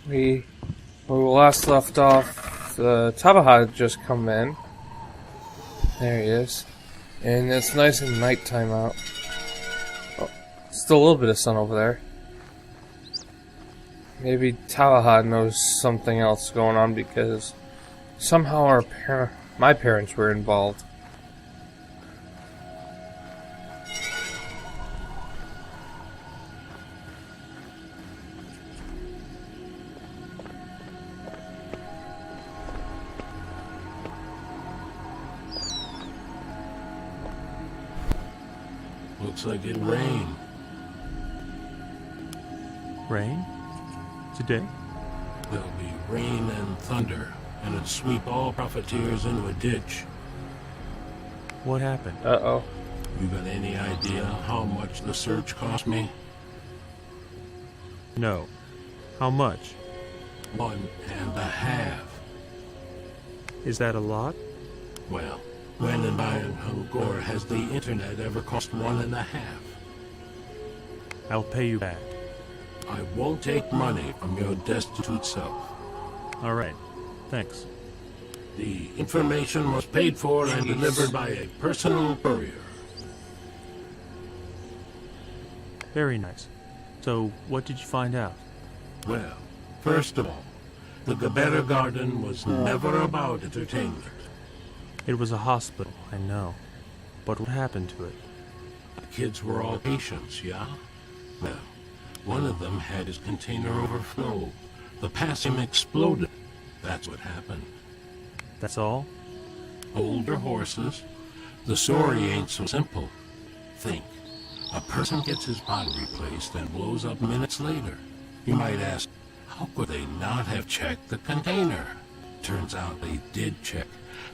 When we last left off, the Tabaha had just come in. There he is. And it's nice and nighttime out. Oh, still a little bit of sun over there. Maybe Tabaha knows something else going on because somehow my parents were involved. Looks like it rained. Rain? Today? There'll be rain and thunder, and it'll sweep all profiteers into a ditch. What happened? Uh-oh. You got any idea how much the search cost me? No. How much? $1.50. Is that a lot? Well, when and by who Gore has the internet ever cost $1.50? I'll pay you back. I won't take money from your destitute self. All right. Thanks. The information was paid for and delivered by a personal courier. Very nice. So, what did you find out? Well, first of all, the Gabetta Garden was never about entertainment. It was a hospital, I know. But what happened to it? The kids were all patients, yeah? Well, one of them had his container overflow. The passing exploded. That's what happened. That's all? Older horses. The story ain't so simple. Think. A person gets his body replaced and blows up minutes later. You might ask, how could they not have checked the container? Turns out they did check,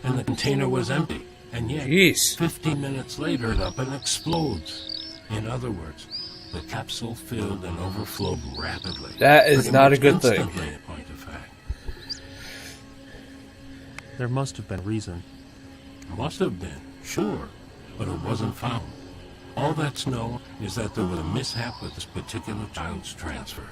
and the container was empty. And yet, 15 minutes later, it up and explodes. In other words, the capsule filled and overflowed rapidly. That is not a good thing. In point of fact. There must have been a reason. Must have been, sure, but it wasn't found. All that's known is that there was a mishap with this particular child's transfer.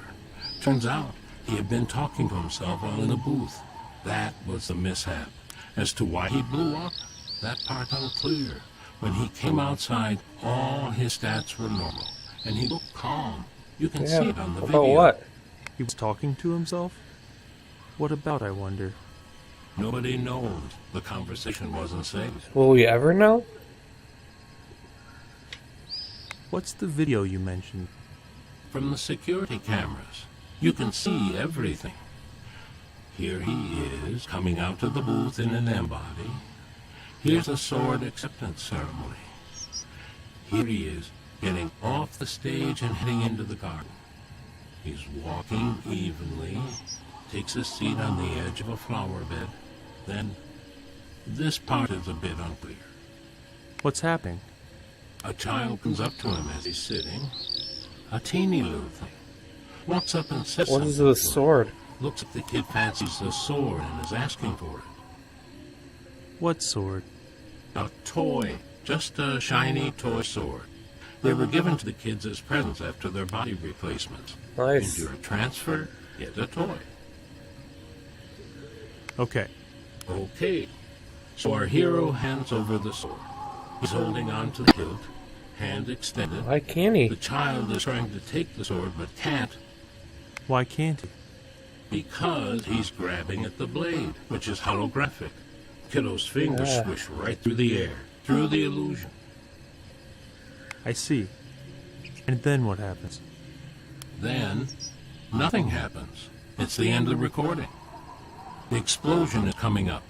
Turns out he had been talking to himself while in a booth. That was the mishap. As to why he blew up, that part unclear. When he came outside, all his stats were normal, and he looked calm. You can see it on the video. About what? He was talking to himself? What about, I wonder? Nobody knows. The conversation wasn't saved. Will we ever know? What's the video you mentioned? From the security cameras, you can see everything. Here he is, coming out to the booth in an embody. Here's a sword acceptance ceremony. Here he is, getting off the stage and heading into the garden. He's walking evenly, takes a seat on the edge of a flower bed. Then, this part is a bit unclear. What's happening? A child comes up to him as he's sitting. A teeny little thing. Walks up and says something. What is the sword? Looks like the kid fancies the sword and is asking for it. What sword? A toy. Just a shiny toy sword. They were given to the kids as presents after their body replacements. Nice. Endure a transfer, get a toy. Okay. Okay. So our hero hands over the sword. He's holding on to the hilt, hand extended. Why can't he? The child is trying to take the sword but can't. Why can't he? Because he's grabbing at the blade, which is holographic. Kiddo's fingers swish right through the air, through the illusion. I see. And then what happens? Then, nothing happens. It's the end of the recording. The explosion is coming up.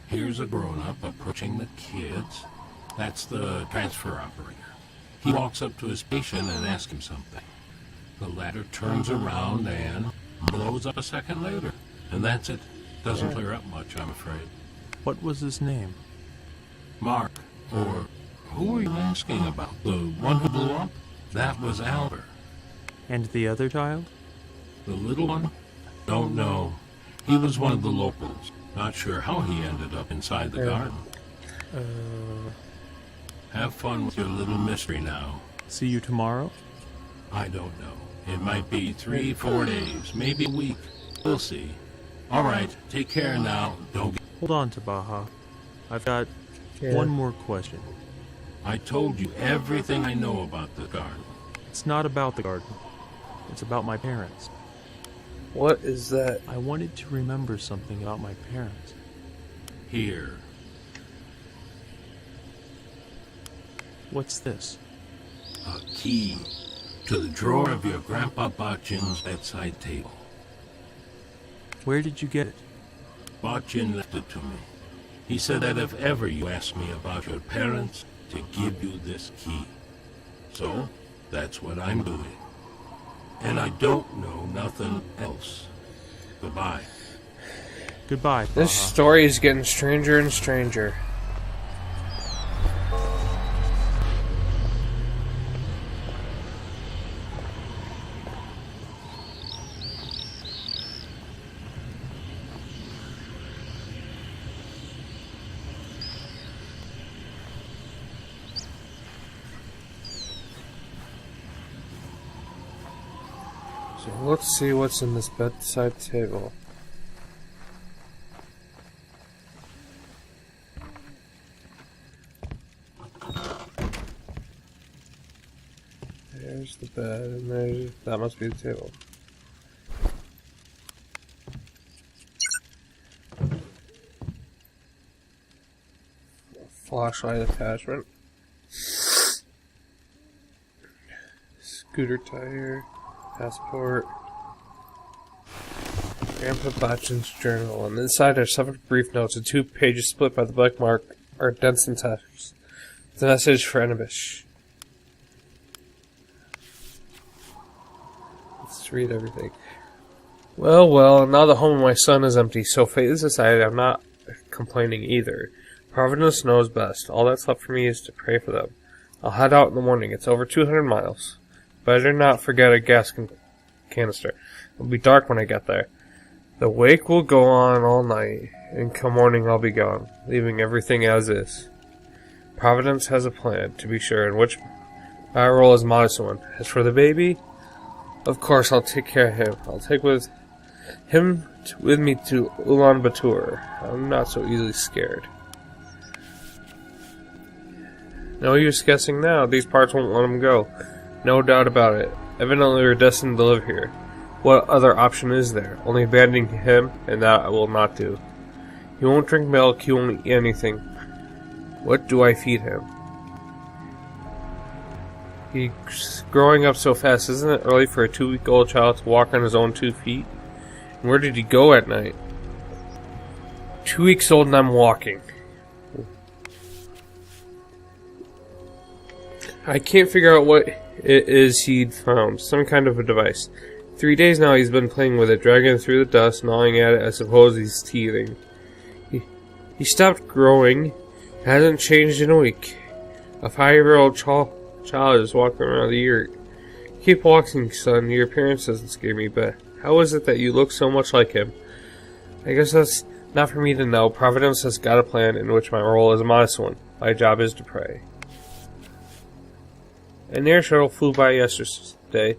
Here's a grown-up approaching the kids. That's the transfer operator. He walks up to his patient and asks him something. The latter turns around and blows up a second later. And that's it. Doesn't clear up much, I'm afraid. What was his name? Mark, or who are you asking about? The one who blew up? That was Albert. And the other child? The little one? Don't know. He was one of the locals. Not sure how he ended up inside the garden. Have fun with your little mystery now. See you tomorrow? I don't know. It might be 3-4 days, maybe a week. We'll see. All right, take care now. Don't get... Hold on, Tabaha. I've got one more question. I told you everything I know about the garden. It's not about the garden. It's about my parents. What is that? I wanted to remember something about my parents. Here. What's this? A key to the drawer of your Grandpa Bachin's bedside table. Where did you get it? Bachin left it to me. He said that if ever you ask me about your parents, to give you this key. So, that's what I'm doing. And I don't know nothing else. Goodbye. Goodbye, This Tabaha. story is getting stranger and stranger. So let's see what's in this bedside table. There's the bed, and that must be the table. Flashlight attachment. Scooter tire. Passport. Grandpa Bachin's journal. And inside are several brief notes and 2 pages split by the black mark are dense in text. The message for Inebish. Let's read everything. Well, now the home of my son is empty, so fate has decided I'm not complaining either. Providence knows best. All that's left for me is to pray for them. I'll head out in the morning. It's over 200 miles. Better not forget a gas canister. It'll be dark when I get there. The wake will go on all night, and come morning I'll be gone, leaving everything as is. Providence has a plan, to be sure, in which my role is modest one. As for the baby, of course I'll take care of him. I'll take him with me to Ulaanbaatar. I'm not so easily scared. No use guessing now. These parts won't let him go. No doubt about it. Evidently we're destined to live here. What other option is there? Only abandoning him, and that I will not do. He won't drink milk, he won't eat anything. What do I feed him? He's growing up so fast. Isn't it early for a 2-week-old child to walk on his own 2 feet? And where did he go at night? 2 weeks old and I'm walking. I can't figure out what it is he'd found. Some kind of a device. 3 days now he's been playing with it, dragging it through the dust, gnawing at it. I suppose he's teething. He stopped growing. Hasn't changed in a week. A 5-year-old child is walking around the yurt. Keep walking, son. Your appearance doesn't scare me, but how is it that you look so much like him? I guess that's not for me to know. Providence has got a plan in which my role is a modest one. My job is to pray. An air shuttle flew by yesterday.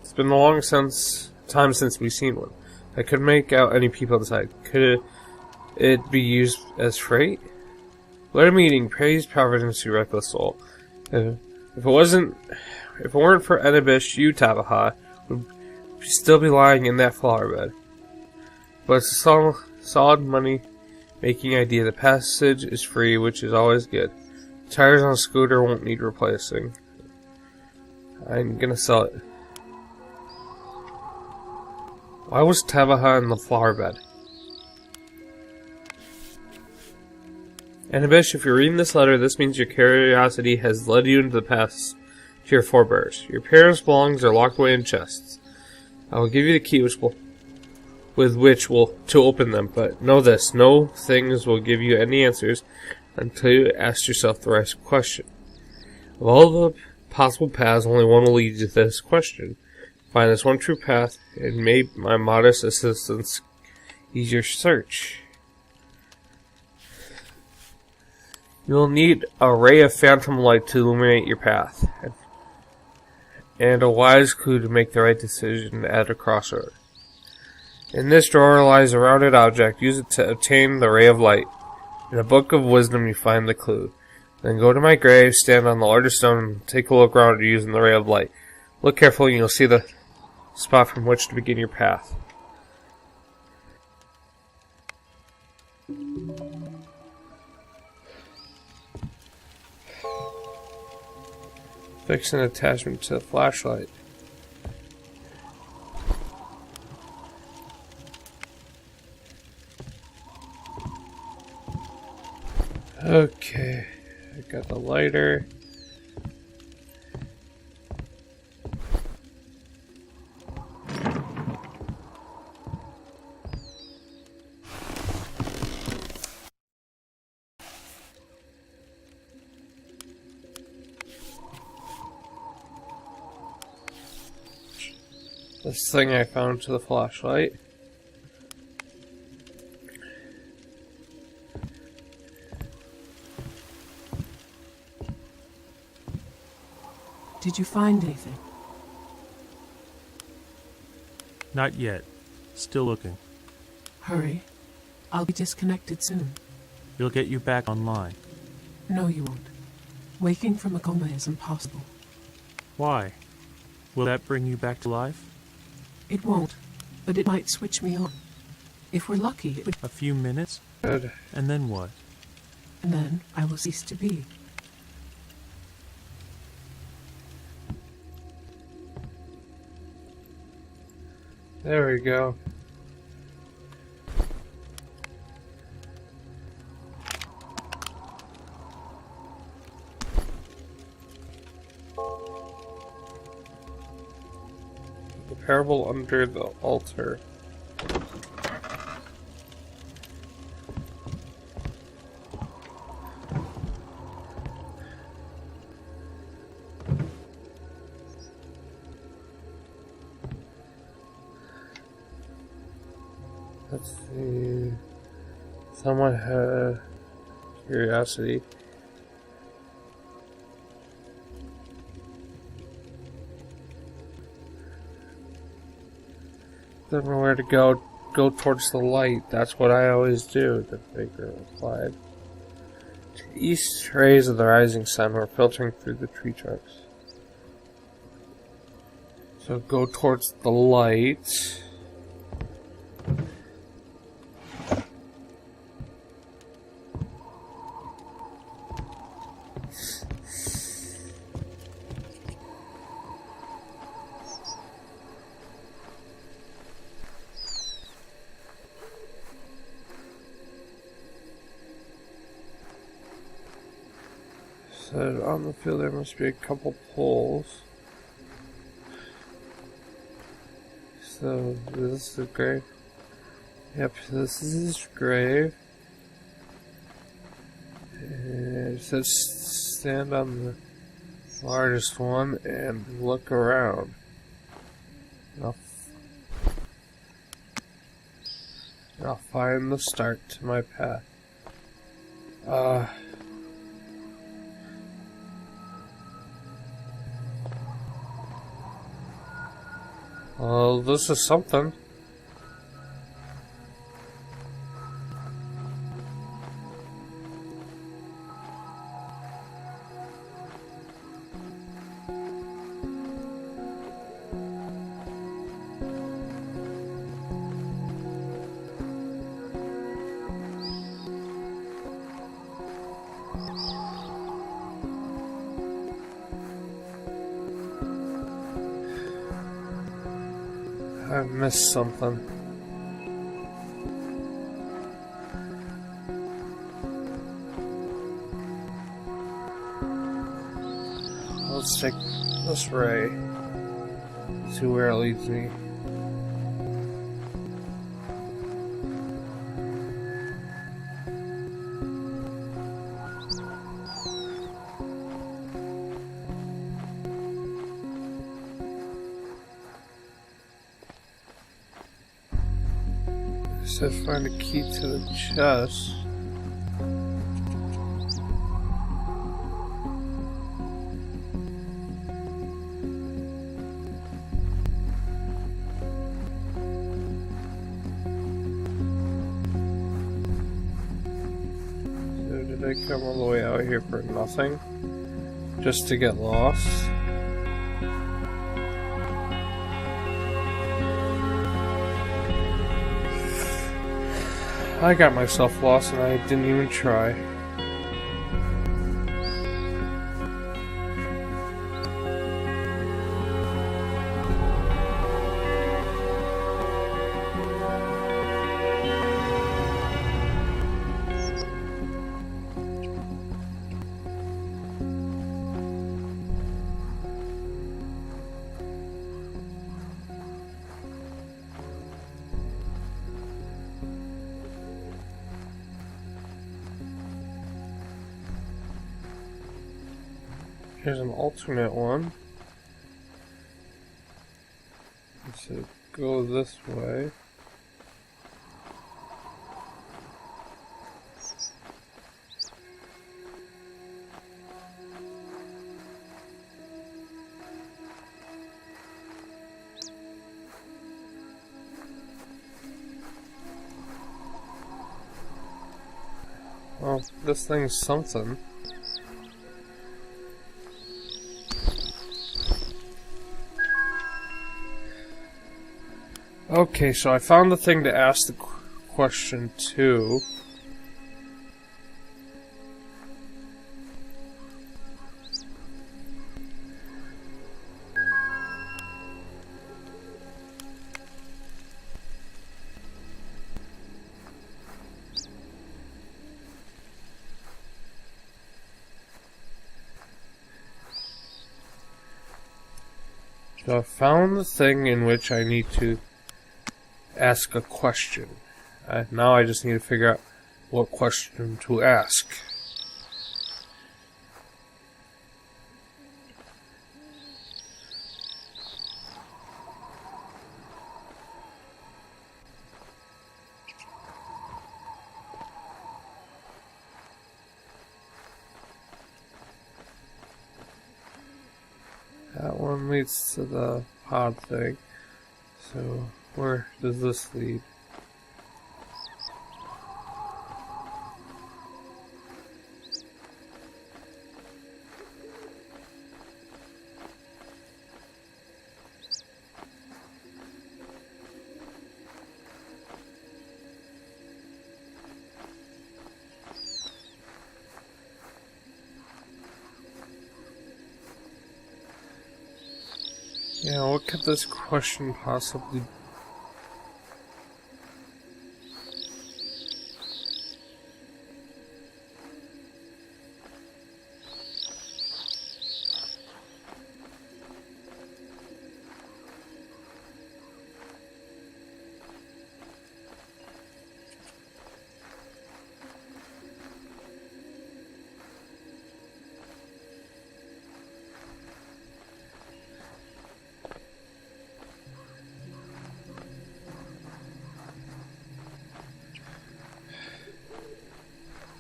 It's been a long time since we've seen one. I couldn't make out any people inside. Could it be used as freight? Let a meeting. Praise Providence, you reckless soul. If it weren't for Inebish, you, Tabaha, would still be lying in that flower bed. But it's a solid money-making idea. The passage is free, which is always good. Tires on a scooter won't need replacing. I'm gonna sell it. Why was Tabaha in the flower bed? Inebish, if you're reading this letter, this means your curiosity has led you into the past to your forebears. Your parents' belongings are locked away in chests. I will give you the key to open them, but know this, no things will give you any answers until you ask yourself the right question. Of all the possible paths, only one will lead you to this question. Find this one true path, and may my modest assistance ease your search. You will need a ray of phantom light to illuminate your path, and a wise clue to make the right decision at a crossroad. In this drawer lies a rounded object. Use it to obtain the ray of light. In a book of wisdom you find the clue. Then go to my grave, stand on the largest stone, and take a look around using the ray of light. Look carefully and you'll see the spot from which to begin your path. Fix an attachment to the flashlight. Okay, I got the lighter. This thing I found to the flashlight. Did you find anything? Not yet. Still looking. Hurry. I'll be disconnected soon. It'll get you back online. No, you won't. Waking from a coma is impossible. Why? Will that bring you back to life? It won't, but it might switch me on. If we're lucky, it would... A few minutes? Good. And then what? And then I will cease to be. There we go. The parable under the altar. Let's see. Someone had curiosity. Don't know where to go. Go towards the light. That's what I always do, the baker replied. The east rays of the rising sun were filtering through the tree trunks. So go towards the light. So on the field there must be a couple poles. So this is the grave. Yep, this is his grave. And it says stand on the largest one and look around. I'll find the start to my path. Well, this is something. I missed something. Let's take this ray. See where it leads me. It said find a key to the chest. I come all the way out here for nothing? Just to get lost? I got myself lost and I didn't even try. Here's an alternate one. So go this way. Well, this thing's something. Okay, so I found the thing to ask the question to. So I found the thing in which I need to ask a question. Now I just need to figure out what question to ask. That one leads to the pod thing. So where does this lead? Yeah, what could this question possibly be?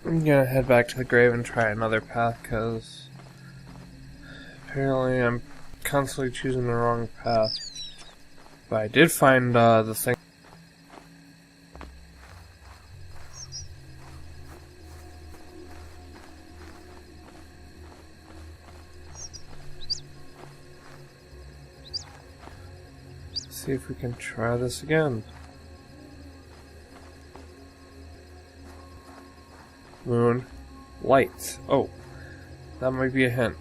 I'm gonna head back to the grave and try another path, because apparently I'm constantly choosing the wrong path. But I did find the thing. Let's see if we can try this again. Moon. Light. Oh, that might be a hint.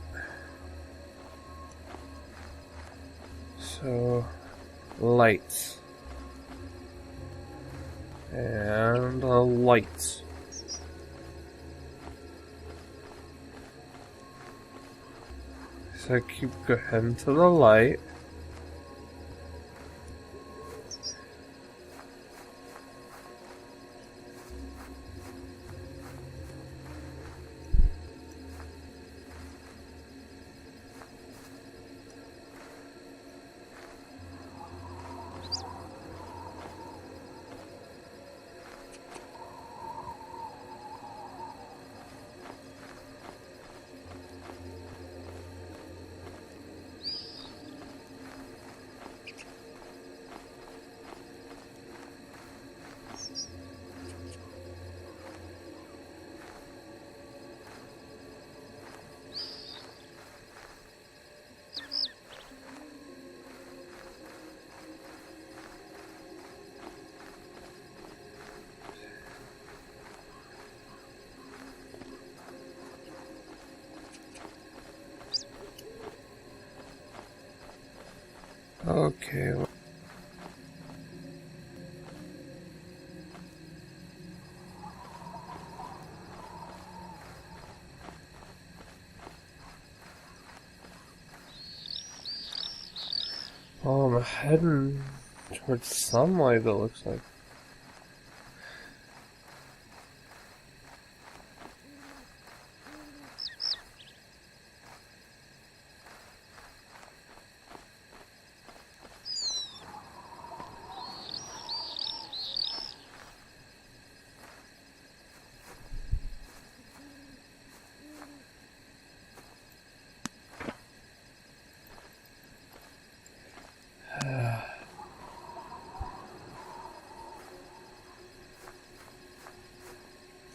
So, light. And a light. So I keep going to the light. Okay. Oh, I'm heading towards sunlight, it looks like.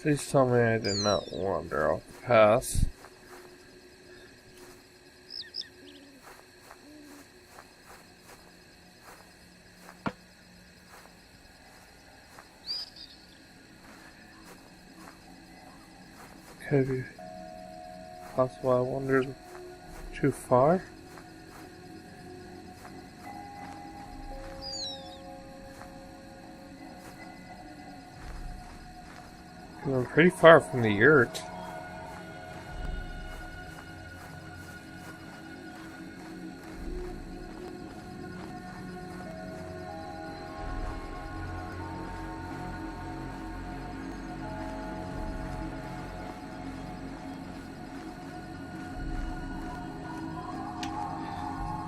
Please tell me I did not wander off the path. Could it be possible I wandered too far? I'm pretty far from the yurt.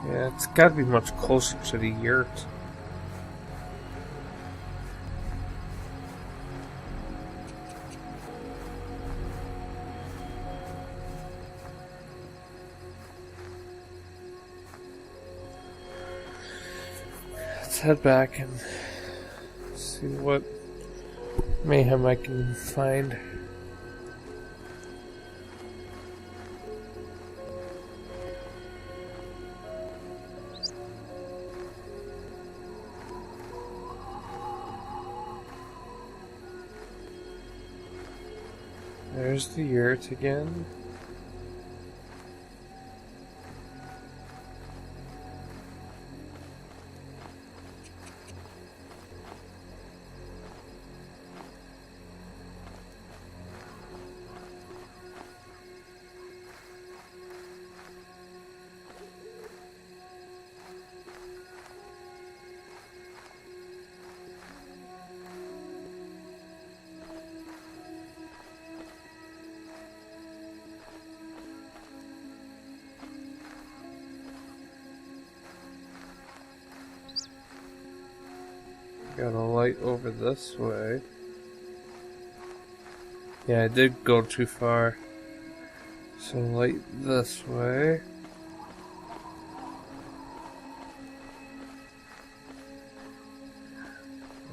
Yeah, it's gotta be much closer to the yurt. Let's head back and see what mayhem I can find. There's the yurt again. Got a light over this way. Yeah, I did go too far. So light this way.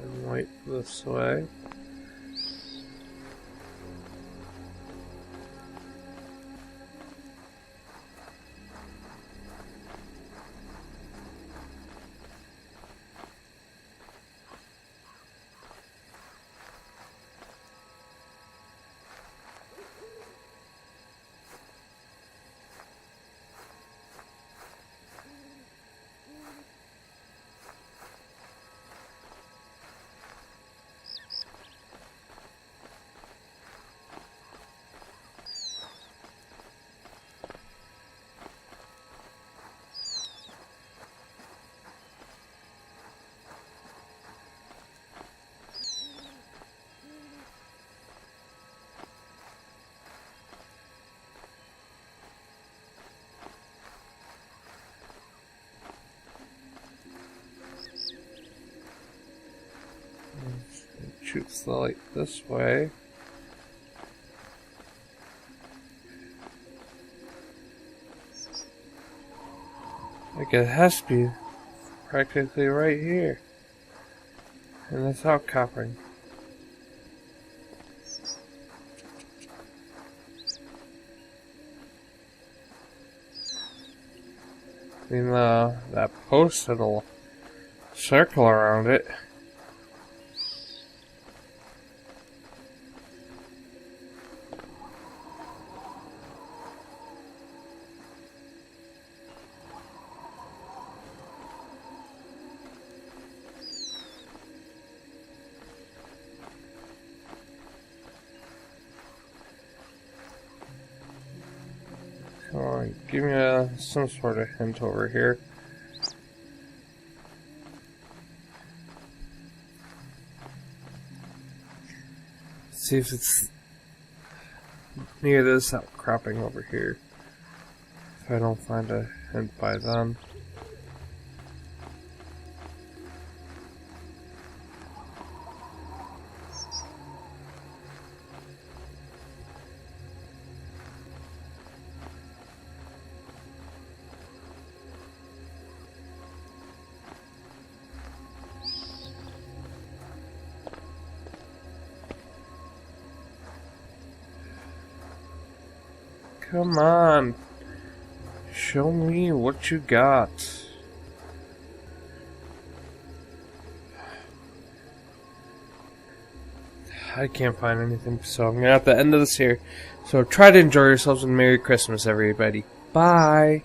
And light this way. Shoots the light this way. Like it has to be practically right here. And it's outcropping. I mean, that post had a circle around it. give me some sort of hint over here. See if it's near this outcropping over here. If I don't find a hint by then. Come on. Show me what you got. I can't find anything, so I'm gonna have to end this here. So try to enjoy yourselves and Merry Christmas, everybody. Bye.